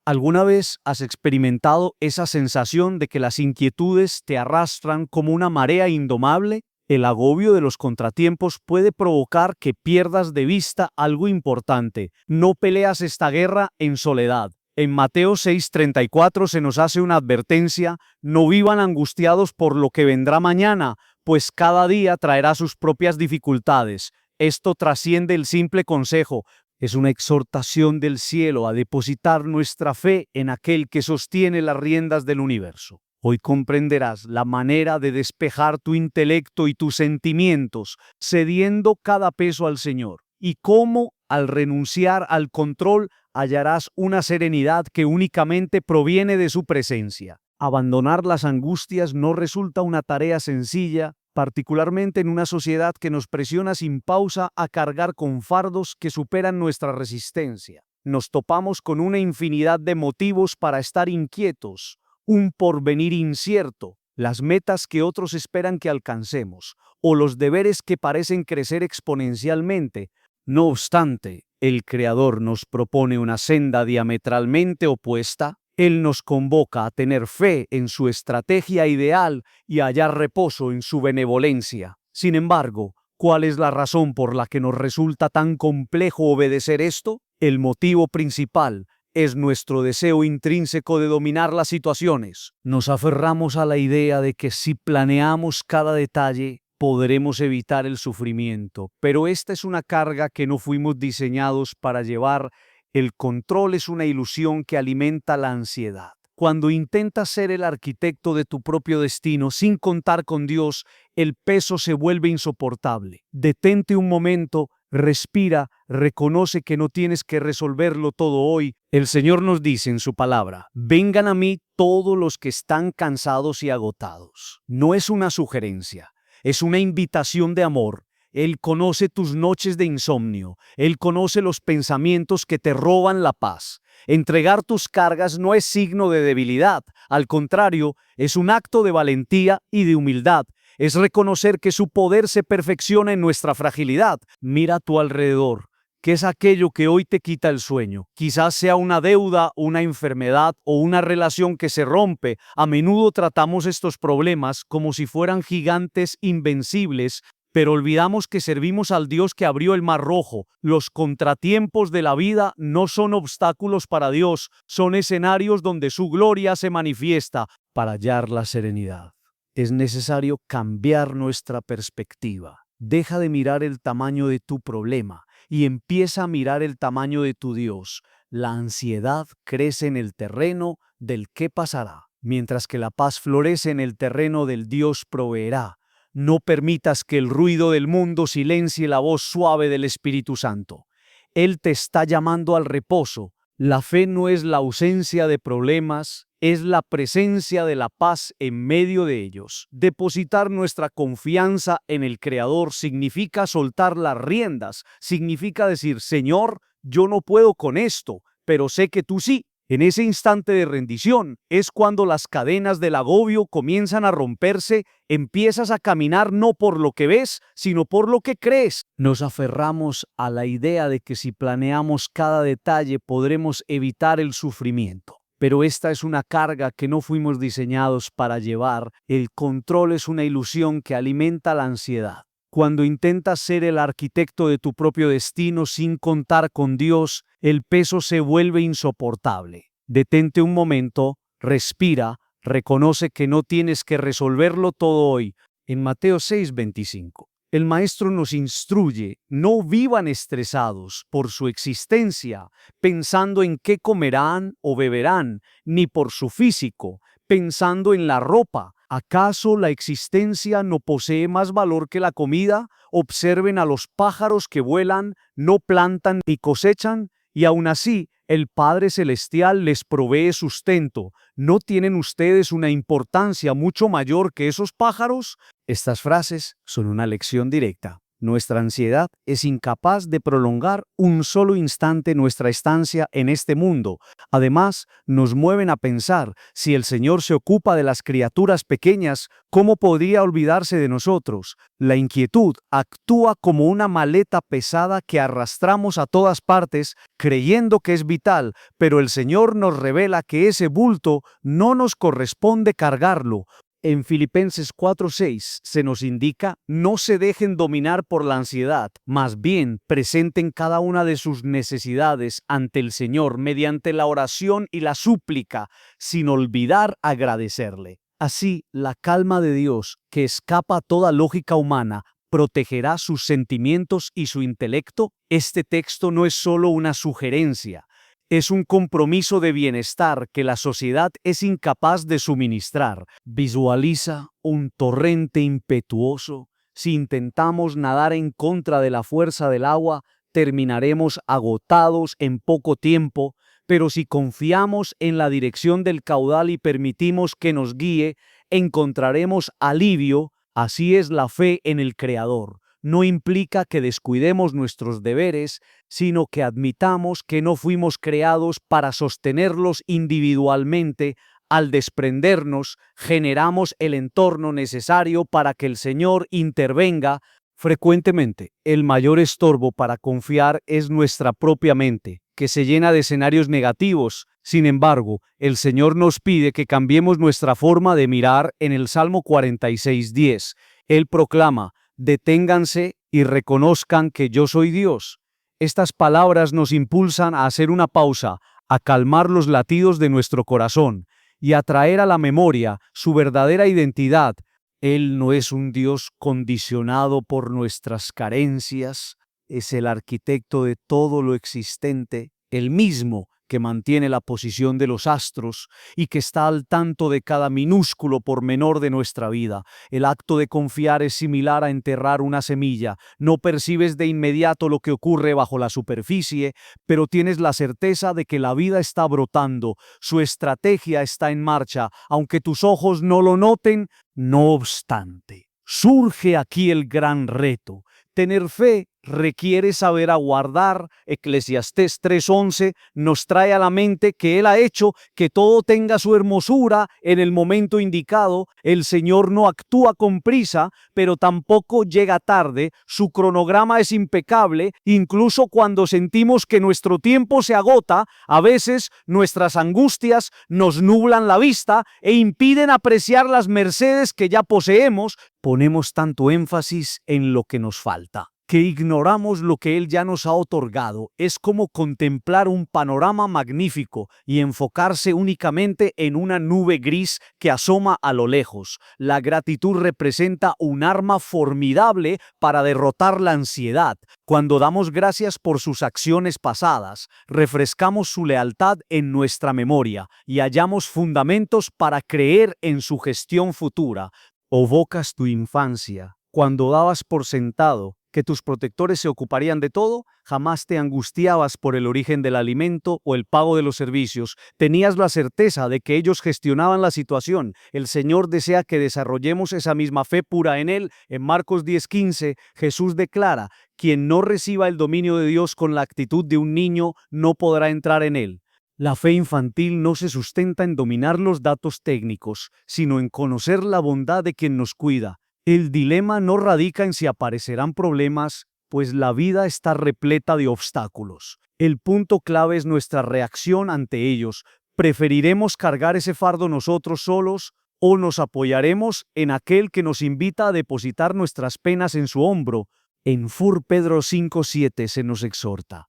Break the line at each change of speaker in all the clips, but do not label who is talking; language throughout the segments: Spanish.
¿Alguna vez has experimentado esa sensación de que las inquietudes te arrastran como una marea indomable? El agobio de los contratiempos puede provocar que pierdas de vista algo importante. No peleas esta guerra en soledad. En Mateo 6:34 se nos hace una advertencia: no vivan angustiados por lo que vendrá mañana, pues cada día traerá sus propias dificultades. Esto trasciende el simple consejo. Es una exhortación del cielo a depositar nuestra fe en aquel que sostiene las riendas del universo. Hoy comprenderás la manera de despejar tu intelecto y tus sentimientos, cediendo cada peso al Señor, y cómo, al renunciar al control, hallarás una serenidad que únicamente proviene de su presencia. Abandonar las angustias no resulta una tarea sencilla, particularmente en una sociedad que nos presiona sin pausa a cargar con fardos que superan nuestra resistencia. Nos topamos con una infinidad de motivos para estar inquietos, un porvenir incierto, las metas que otros esperan que alcancemos, o los deberes que parecen crecer exponencialmente. No obstante, el Creador nos propone una senda diametralmente opuesta. Él nos convoca a tener fe en su estrategia ideal y a hallar reposo en su benevolencia. Sin embargo, ¿cuál es la razón por la que nos resulta tan complejo obedecer esto? El motivo principal es nuestro deseo intrínseco de dominar las situaciones. Nos aferramos a la idea de que si planeamos cada detalle, podremos evitar el sufrimiento, pero esta es una carga que no fuimos diseñados para llevar. El control es una ilusión que alimenta la ansiedad. Cuando intentas ser el arquitecto de tu propio destino sin contar con Dios, el peso se vuelve insoportable. Detente un momento, respira, reconoce que no tienes que resolverlo todo hoy. El Señor nos dice en su palabra: vengan a mí todos los que están cansados y agotados. No es una sugerencia, es una invitación de amor. Él conoce tus noches de insomnio. Él conoce los pensamientos que te roban la paz. Entregar tus cargas no es signo de debilidad. Al contrario, es un acto de valentía y de humildad. Es reconocer que su poder se perfecciona en nuestra fragilidad. Mira a tu alrededor. ¿Qué es aquello que hoy te quita el sueño? Quizás sea una deuda, una enfermedad o una relación que se rompe. A menudo tratamos estos problemas como si fueran gigantes invencibles, pero olvidamos que servimos al Dios que abrió el Mar Rojo. Los contratiempos de la vida no son obstáculos para Dios, son escenarios donde su gloria se manifiesta. Para hallar la serenidad, es necesario cambiar nuestra perspectiva. Deja de mirar el tamaño de tu problema y empieza a mirar el tamaño de tu Dios. La ansiedad crece en el terreno del qué pasará, mientras que la paz florece en el terreno del Dios proveerá. No permitas que el ruido del mundo silencie la voz suave del Espíritu Santo. Él te está llamando al reposo. La fe no es la ausencia de problemas, es la presencia de la paz en medio de ellos. Depositar nuestra confianza en el Creador significa soltar las riendas, significa decir: Señor, yo no puedo con esto, pero sé que tú sí. En ese instante de rendición es cuando las cadenas del agobio comienzan a romperse. Empiezas a caminar no por lo que ves, sino por lo que crees. Nos aferramos a la idea de que si planeamos cada detalle podremos evitar el sufrimiento. Pero esta es una carga que no fuimos diseñados para llevar. El control es una ilusión que alimenta la ansiedad. Cuando intentas ser el arquitecto de tu propio destino sin contar con Dios, el peso se vuelve insoportable. Detente un momento, respira, reconoce que no tienes que resolverlo todo hoy. En Mateo 6:25, el Maestro nos instruye: no vivan estresados por su existencia, pensando en qué comerán o beberán, ni por su físico, pensando en la ropa. ¿Acaso la existencia no posee más valor que la comida? Observen a los pájaros que vuelan, no plantan ni cosechan, y aún así el Padre Celestial les provee sustento. ¿No tienen ustedes una importancia mucho mayor que esos pájaros? Estas frases son una lección directa. Nuestra ansiedad es incapaz de prolongar un solo instante nuestra estancia en este mundo. Además, nos mueven a pensar, si el Señor se ocupa de las criaturas pequeñas, ¿cómo podría olvidarse de nosotros? La inquietud actúa como una maleta pesada que arrastramos a todas partes, creyendo que es vital, pero el Señor nos revela que ese bulto no nos corresponde cargarlo. En Filipenses 4:6 se nos indica: no se dejen dominar por la ansiedad, más bien presenten cada una de sus necesidades ante el Señor mediante la oración y la súplica, sin olvidar agradecerle. Así, la calma de Dios, que escapa a toda lógica humana, protegerá sus sentimientos y su intelecto. Este texto no es solo una sugerencia, es un compromiso de bienestar que la sociedad es incapaz de suministrar. Visualiza un torrente impetuoso. Si intentamos nadar en contra de la fuerza del agua, terminaremos agotados en poco tiempo, pero si confiamos en la dirección del caudal y permitimos que nos guíe, encontraremos alivio. Así es la fe en el Creador. No implica que descuidemos nuestros deberes, sino que admitamos que no fuimos creados para sostenerlos individualmente. Al desprendernos, generamos el entorno necesario para que el Señor intervenga. Frecuentemente, el mayor estorbo para confiar es nuestra propia mente, que se llena de escenarios negativos. Sin embargo, el Señor nos pide que cambiemos nuestra forma de mirar. En el Salmo 46:10, Él proclama: deténganse y reconozcan que yo soy Dios. Estas palabras nos impulsan a hacer una pausa, a calmar los latidos de nuestro corazón y a traer a la memoria su verdadera identidad. Él no es un Dios condicionado por nuestras carencias, es el arquitecto de todo lo existente, el mismo que mantiene la posición de los astros y que está al tanto de cada minúsculo pormenor de nuestra vida. El acto de confiar es similar a enterrar una semilla. No percibes de inmediato lo que ocurre bajo la superficie, pero tienes la certeza de que la vida está brotando. Su estrategia está en marcha, aunque tus ojos no lo noten. No obstante, surge aquí el gran reto. Tener fe requiere saber aguardar. Eclesiastés 3:11 nos trae a la mente que Él ha hecho que todo tenga su hermosura en el momento indicado. El Señor no actúa con prisa, pero tampoco llega tarde. Su cronograma es impecable. Incluso cuando sentimos que nuestro tiempo se agota, a veces nuestras angustias nos nublan la vista e impiden apreciar las mercedes que ya poseemos. Ponemos tanto énfasis en lo que nos falta, que ignoramos lo que Él ya nos ha otorgado. Es como contemplar un panorama magnífico y enfocarse únicamente en una nube gris que asoma a lo lejos. La gratitud representa un arma formidable para derrotar la ansiedad. Cuando damos gracias por sus acciones pasadas, refrescamos su lealtad en nuestra memoria y hallamos fundamentos para creer en su gestión futura. Evocas tu infancia, cuando dabas por sentado que tus protectores se ocuparían de todo. Jamás te angustiabas por el origen del alimento o el pago de los servicios. Tenías la certeza de que ellos gestionaban la situación. El Señor desea que desarrollemos esa misma fe pura en Él. En Marcos 10:15, Jesús declara: quien no reciba el dominio de Dios con la actitud de un niño no podrá entrar en Él. La fe infantil no se sustenta en dominar los datos técnicos, sino en conocer la bondad de quien nos cuida. El dilema no radica en si aparecerán problemas, pues la vida está repleta de obstáculos. El punto clave es nuestra reacción ante ellos. ¿Preferiremos cargar ese fardo nosotros solos o nos apoyaremos en aquel que nos invita a depositar nuestras penas en su hombro? En 1 Pedro 5:7 se nos exhorta: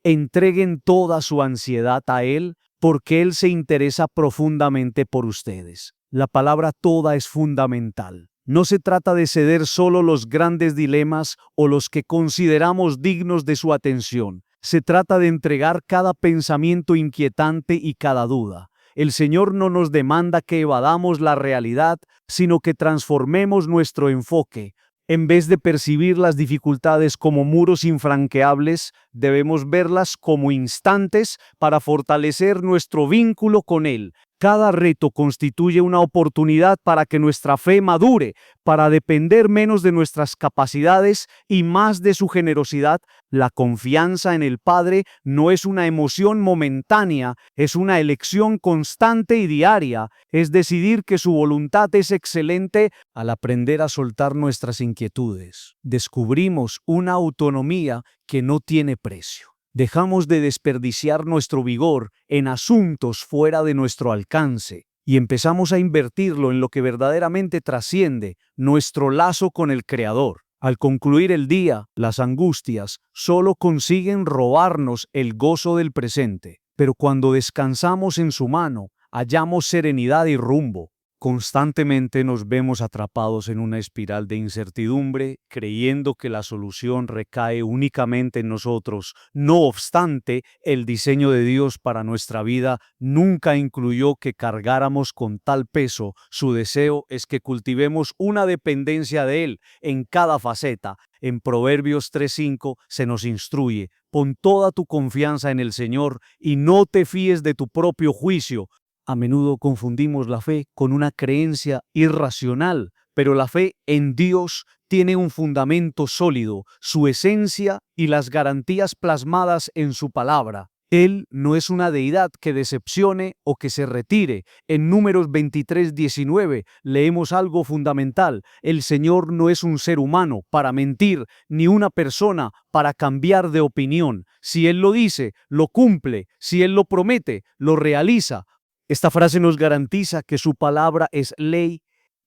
entreguen toda su ansiedad a Él, porque Él se interesa profundamente por ustedes. La palabra toda es fundamental. No se trata de ceder solo los grandes dilemas o los que consideramos dignos de su atención. Se trata de entregar cada pensamiento inquietante y cada duda. El Señor no nos demanda que evadamos la realidad, sino que transformemos nuestro enfoque. En vez de percibir las dificultades como muros infranqueables, debemos verlas como instantes para fortalecer nuestro vínculo con Él. Cada reto constituye una oportunidad para que nuestra fe madure, para depender menos de nuestras capacidades y más de su generosidad. La confianza en el Padre no es una emoción momentánea, es una elección constante y diaria. Es decidir que su voluntad es excelente. Al aprender a soltar nuestras inquietudes, descubrimos una autonomía que no tiene precio. Dejamos de desperdiciar nuestro vigor en asuntos fuera de nuestro alcance y empezamos a invertirlo en lo que verdaderamente trasciende nuestro lazo con el Creador. Al concluir el día, las angustias solo consiguen robarnos el gozo del presente, pero cuando descansamos en su mano, hallamos serenidad y rumbo. Constantemente nos vemos atrapados en una espiral de incertidumbre, creyendo que la solución recae únicamente en nosotros. No obstante, el diseño de Dios para nuestra vida nunca incluyó que cargáramos con tal peso. Su deseo es que cultivemos una dependencia de Él en cada faceta. En Proverbios 3:5 se nos instruye: pon toda tu confianza en el Señor y no te fíes de tu propio juicio. A menudo confundimos la fe con una creencia irracional, pero la fe en Dios tiene un fundamento sólido, su esencia y las garantías plasmadas en su palabra. Él no es una deidad que decepcione o que se retire. En Números 23:19 leemos algo fundamental: el Señor no es un ser humano para mentir, ni una persona para cambiar de opinión. Si Él lo dice, lo cumple; si Él lo promete, lo realiza. Esta frase nos garantiza que su palabra es ley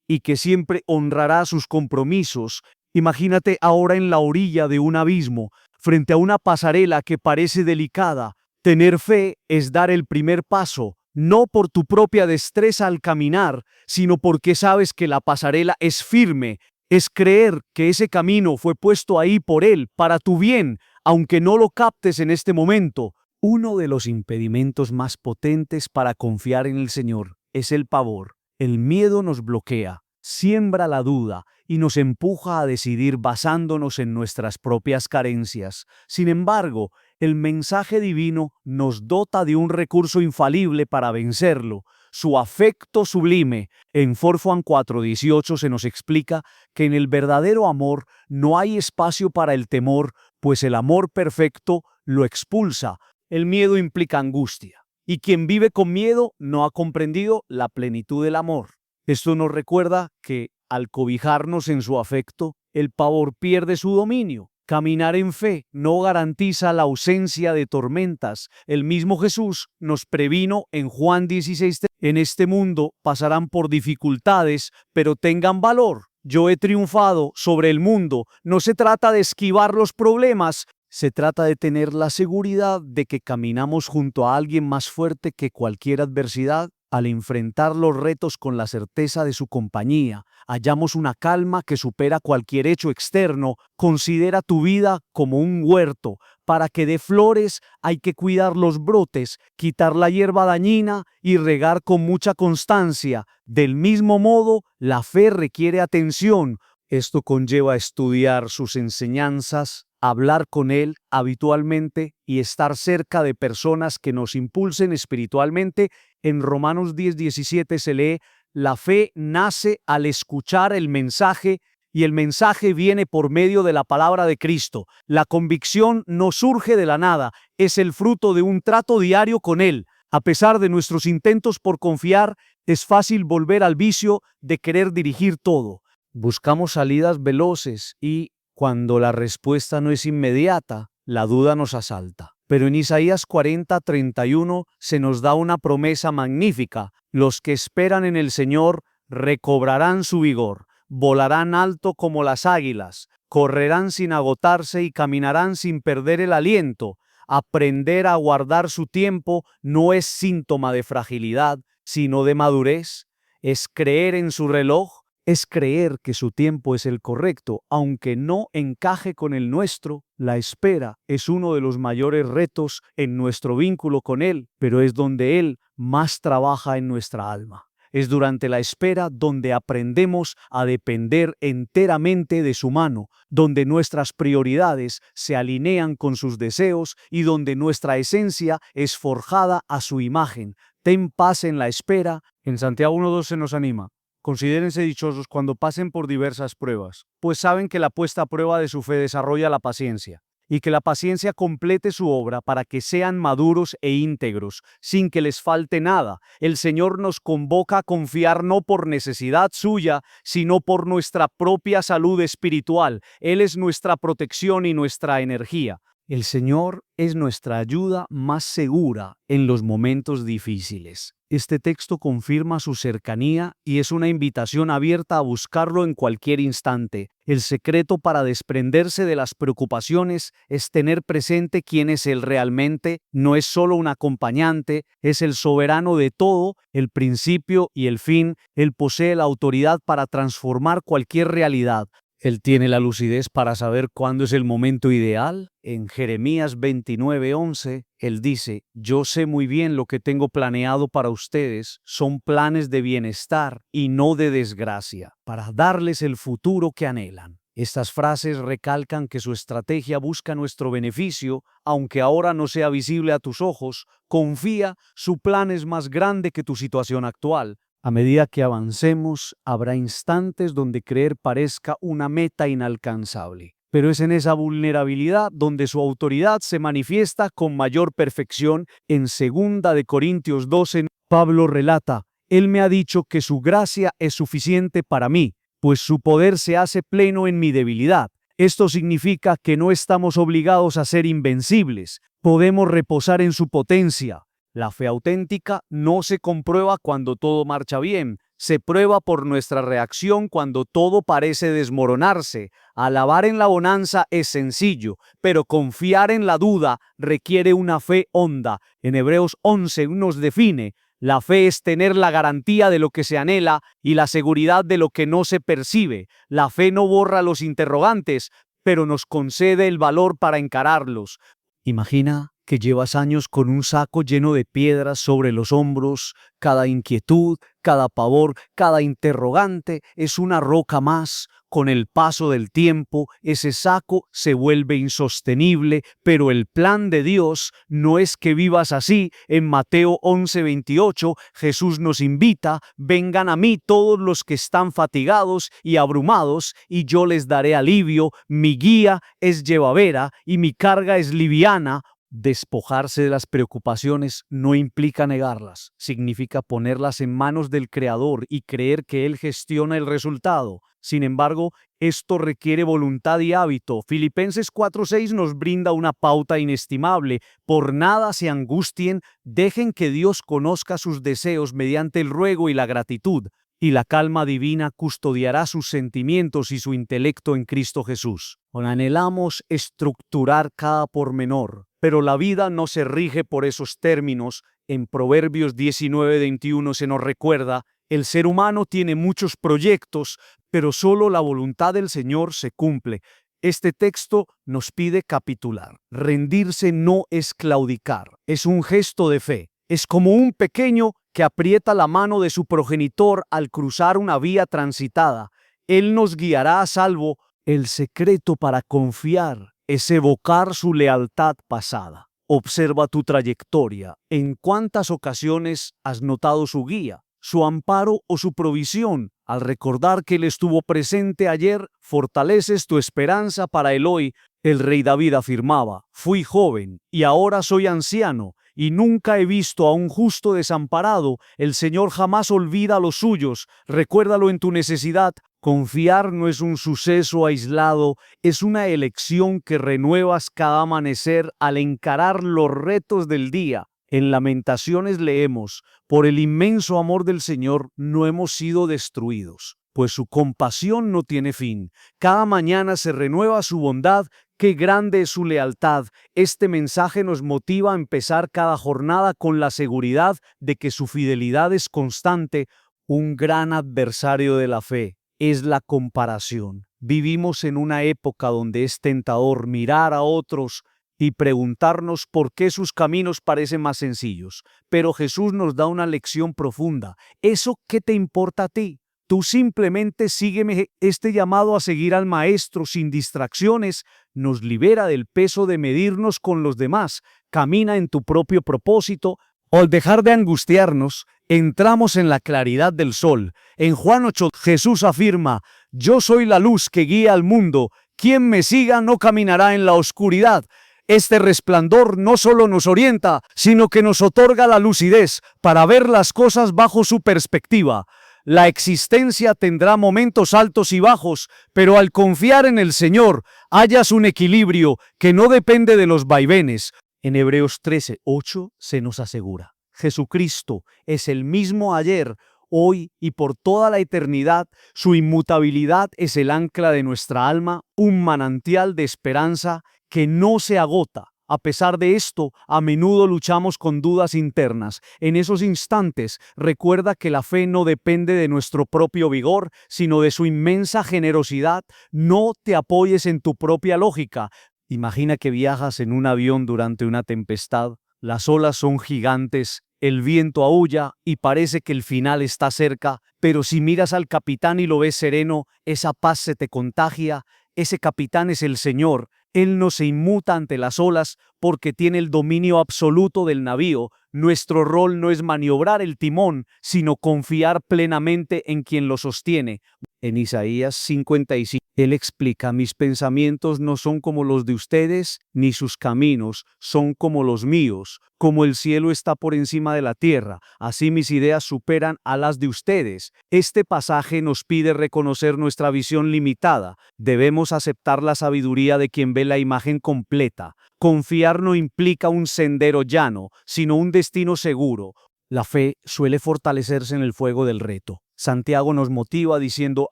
y que siempre honrará sus compromisos. Imagínate ahora en la orilla de un abismo, frente a una pasarela que parece delicada. Tener fe es dar el primer paso, no por tu propia destreza al caminar, sino porque sabes que la pasarela es firme. Es creer que ese camino fue puesto ahí por Él, para tu bien, aunque no lo captes en este momento. Uno de los impedimentos más potentes para confiar en el Señor es el pavor. El miedo nos bloquea, siembra la duda y nos empuja a decidir basándonos en nuestras propias carencias. Sin embargo, el mensaje divino nos dota de un recurso infalible para vencerlo: su afecto sublime. En 1 Juan 4:18 se nos explica que en el verdadero amor no hay espacio para el temor, pues el amor perfecto lo expulsa. El miedo implica angustia, y quien vive con miedo no ha comprendido la plenitud del amor. Esto nos recuerda que, al cobijarnos en su afecto, el pavor pierde su dominio. Caminar en fe no garantiza la ausencia de tormentas. El mismo Jesús nos previno en Juan 16:3: en este mundo pasarán por dificultades, pero tengan valor. Yo he triunfado sobre el mundo. No se trata de esquivar los problemas, se trata de tener la seguridad de que caminamos junto a alguien más fuerte que cualquier adversidad. Al enfrentar los retos con la certeza de su compañía, hallamos una calma que supera cualquier hecho externo. Considera tu vida como un huerto. Para que dé flores hay que cuidar los brotes, quitar la hierba dañina y regar con mucha constancia. Del mismo modo, la fe requiere atención. Esto conlleva estudiar sus enseñanzas, hablar con Él habitualmente y estar cerca de personas que nos impulsen espiritualmente. En Romanos 10:17 se lee: la fe nace al escuchar el mensaje, y el mensaje viene por medio de la palabra de Cristo. La convicción no surge de la nada, es el fruto de un trato diario con Él. A pesar de nuestros intentos por confiar, es fácil volver al vicio de querer dirigir todo. Buscamos salidas veloces y, cuando la respuesta no es inmediata, la duda nos asalta. Pero en Isaías 40:31 se nos da una promesa magnífica: los que esperan en el Señor recobrarán su vigor, volarán alto como las águilas, correrán sin agotarse y caminarán sin perder el aliento. Aprender a guardar su tiempo no es síntoma de fragilidad, sino de madurez. Es creer en su reloj, es creer que su tiempo es el correcto, aunque no encaje con el nuestro. La espera es uno de los mayores retos en nuestro vínculo con Él, pero es donde Él más trabaja en nuestra alma. Es durante la espera donde aprendemos a depender enteramente de su mano, donde nuestras prioridades se alinean con sus deseos y donde nuestra esencia es forjada a su imagen. Ten paz en la espera. En Santiago 1:12 nos anima. Considérense dichosos cuando pasen por diversas pruebas, pues saben que la puesta a prueba de su fe desarrolla la paciencia, y que la paciencia complete su obra para que sean maduros e íntegros, sin que les falte nada. El Señor nos convoca a confiar no por necesidad suya, sino por nuestra propia salud espiritual. Él es nuestra protección y nuestra energía. El Señor es nuestra ayuda más segura en los momentos difíciles. Este texto confirma su cercanía y es una invitación abierta a buscarlo en cualquier instante. El secreto para desprenderse de las preocupaciones es tener presente quién es Él realmente. No es solo un acompañante, es el soberano de todo, el principio y el fin. Él posee la autoridad para transformar cualquier realidad. Él tiene la lucidez para saber cuándo es el momento ideal. En Jeremías 29:11, Él dice, yo sé muy bien lo que tengo planeado para ustedes, son planes de bienestar y no de desgracia, para darles el futuro que anhelan. Estas frases recalcan que su estrategia busca nuestro beneficio, aunque ahora no sea visible a tus ojos. Confía, su plan es más grande que tu situación actual. A medida que avancemos, habrá instantes donde creer parezca una meta inalcanzable. Pero es en esa vulnerabilidad donde su autoridad se manifiesta con mayor perfección. En 2 Corintios 12, Pablo relata, Él me ha dicho que su gracia es suficiente para mí, pues su poder se hace pleno en mi debilidad. Esto significa que no estamos obligados a ser invencibles, podemos reposar en su potencia. La fe auténtica no se comprueba cuando todo marcha bien, se prueba por nuestra reacción cuando todo parece desmoronarse. Alabar en la bonanza es sencillo, pero confiar en la duda requiere una fe honda. En Hebreos 11 nos define, la fe es tener la garantía de lo que se anhela y la seguridad de lo que no se percibe. La fe no borra los interrogantes, pero nos concede el valor para encararlos. Imagina que llevas años con un saco lleno de piedras sobre los hombros. Cada inquietud, cada pavor, cada interrogante es una roca más. Con el paso del tiempo, ese saco se vuelve insostenible, pero el plan de Dios no es que vivas así. En Mateo 11:28, Jesús nos invita, vengan a mí todos los que están fatigados y abrumados, y yo les daré alivio. Mi guía es llevadera y mi carga es liviana. Despojarse de las preocupaciones no implica negarlas, significa ponerlas en manos del Creador y creer que Él gestiona el resultado. Sin embargo, esto requiere voluntad y hábito. Filipenses 4:6 nos brinda una pauta inestimable. Por nada se angustien, dejen que Dios conozca sus deseos mediante el ruego y la gratitud, y la calma divina custodiará sus sentimientos y su intelecto en Cristo Jesús. Anhelamos estructurar cada pormenor, pero la vida no se rige por esos términos. En Proverbios 19:21 se nos recuerda, el ser humano tiene muchos proyectos, pero solo la voluntad del Señor se cumple. Este texto nos pide capitular. Rendirse no es claudicar, es un gesto de fe. Es como un pequeño que aprieta la mano de su progenitor al cruzar una vía transitada. Él nos guiará a salvo. El secreto para confiar es evocar su lealtad pasada. Observa tu trayectoria. ¿En cuántas ocasiones has notado su guía, su amparo o su provisión? Al recordar que Él estuvo presente ayer, fortaleces tu esperanza para el hoy. El rey David afirmaba, fui joven y ahora soy anciano, y nunca he visto a un justo desamparado. El Señor jamás olvida a los suyos. Recuérdalo en tu necesidad. Confiar no es un suceso aislado, es una elección que renuevas cada amanecer al encarar los retos del día. En Lamentaciones leemos, por el inmenso amor del Señor no hemos sido destruidos, pues su compasión no tiene fin. Cada mañana se renueva su bondad. ¡Qué grande es su lealtad! Este mensaje nos motiva a empezar cada jornada con la seguridad de que su fidelidad es constante. Un gran adversario de la fe es la comparación. Vivimos en una época donde es tentador mirar a otros y preguntarnos por qué sus caminos parecen más sencillos. Pero Jesús nos da una lección profunda. ¿Eso qué te importa a ti? Tú simplemente sígueme. Este llamado a seguir al Maestro sin distracciones nos libera del peso de medirnos con los demás. Camina en tu propio propósito. Al dejar de angustiarnos, entramos en la claridad del sol. En Juan 8, Jesús afirma: yo soy la luz que guía al mundo. Quien me siga no caminará en la oscuridad. Este resplandor no solo nos orienta, sino que nos otorga la lucidez para ver las cosas bajo su perspectiva. La existencia tendrá momentos altos y bajos, pero al confiar en el Señor, hallas un equilibrio que no depende de los vaivenes. En Hebreos 13:8 se nos asegura: Jesucristo es el mismo ayer, hoy y por toda la eternidad. Su inmutabilidad es el ancla de nuestra alma, un manantial de esperanza que no se agota. A pesar de esto, a menudo luchamos con dudas internas. En esos instantes, recuerda que la fe no depende de nuestro propio vigor, sino de su inmensa generosidad. No te apoyes en tu propia lógica. Imagina que viajas en un avión durante una tempestad. Las olas son gigantes, el viento aúlla y parece que el final está cerca, pero si miras al capitán y lo ves sereno, esa paz se te contagia. Ese capitán es el Señor. Él no se inmuta ante las olas porque tiene el dominio absoluto del navío. Nuestro rol no es maniobrar el timón, sino confiar plenamente en quien lo sostiene. En Isaías 55, Él explica: mis pensamientos no son como los de ustedes, ni sus caminos son como los míos. Como el cielo está por encima de la tierra, así mis ideas superan a las de ustedes. Este pasaje nos pide reconocer nuestra visión limitada. Debemos aceptar la sabiduría de quien ve la imagen completa. Confiar no implica un sendero llano, sino un destino seguro. La fe suele fortalecerse en el fuego del reto. Santiago nos motiva diciendo: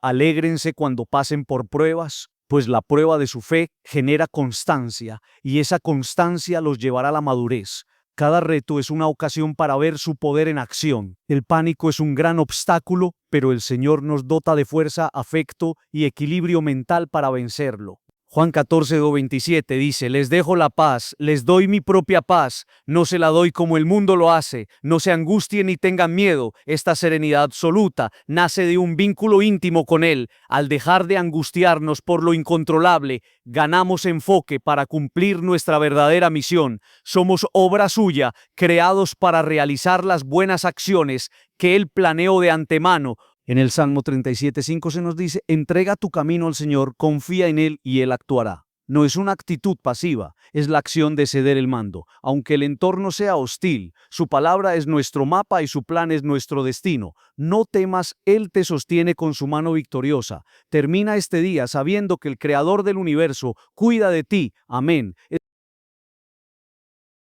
alégrense cuando pasen por pruebas, pues la prueba de su fe genera constancia, y esa constancia los llevará a la madurez. Cada reto es una ocasión para ver su poder en acción. El pánico es un gran obstáculo, pero el Señor nos dota de fuerza, afecto y equilibrio mental para vencerlo. Juan 14:27 dice: les dejo la paz, les doy mi propia paz, no se la doy como el mundo lo hace, no se angustien ni tengan miedo. Esta serenidad absoluta nace de un vínculo íntimo con Él. Al dejar de angustiarnos por lo incontrolable, ganamos enfoque para cumplir nuestra verdadera misión. Somos obra suya, creados para realizar las buenas acciones que Él planeó de antemano. En el Salmo 37:5 se nos dice: entrega tu camino al Señor, confía en Él y Él actuará. No es una actitud pasiva, es la acción de ceder el mando. Aunque el entorno sea hostil, su palabra es nuestro mapa y su plan es nuestro destino. No temas, Él te sostiene con su mano victoriosa. Termina este día sabiendo que el Creador del universo cuida de ti. Amén.